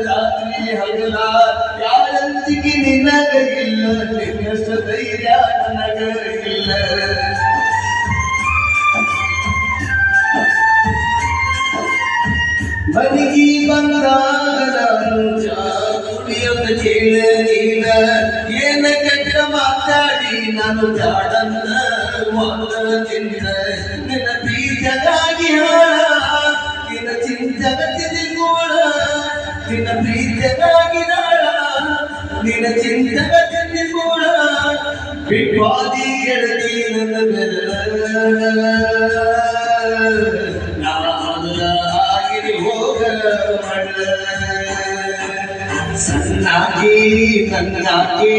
ರಾತ್ರಿ ಹಗಲ ಯಾರಂತಿಗೆ ನಿನಗಿಲ್ಲ ನಿನ್ನಷ್ಟು ಧೈರ್ಯ ನನಗಿಲ್ಲ ಮನಿಗಿ ಬಂದಾಗ ಕುಡಿಯೋದು ಕೇಳ ನೀನ ಏನ ಕೆಟ್ಟ ಮಾತಾಡಿ ನಾನು ಜಾಡನ್ನ ತಿಂದ ನಿನ್ನ ಬೀಜಗಾಗಿ ನಿನ್ನ ಚಿಂತಗತಿದ ಕೂಡ ನಿನ್ನ ಪ್ರೀತಿಯಾಗಿ ನಾಳ ನಿನ್ನ ಚಿಂತಗತಿದ ಕೂಡ ಬಿಟ್ವಾದಿ ಗೆಳತಿ ನನ್ನ ಸನ್ನಾಗಿ ನನ್ನಾಗಿ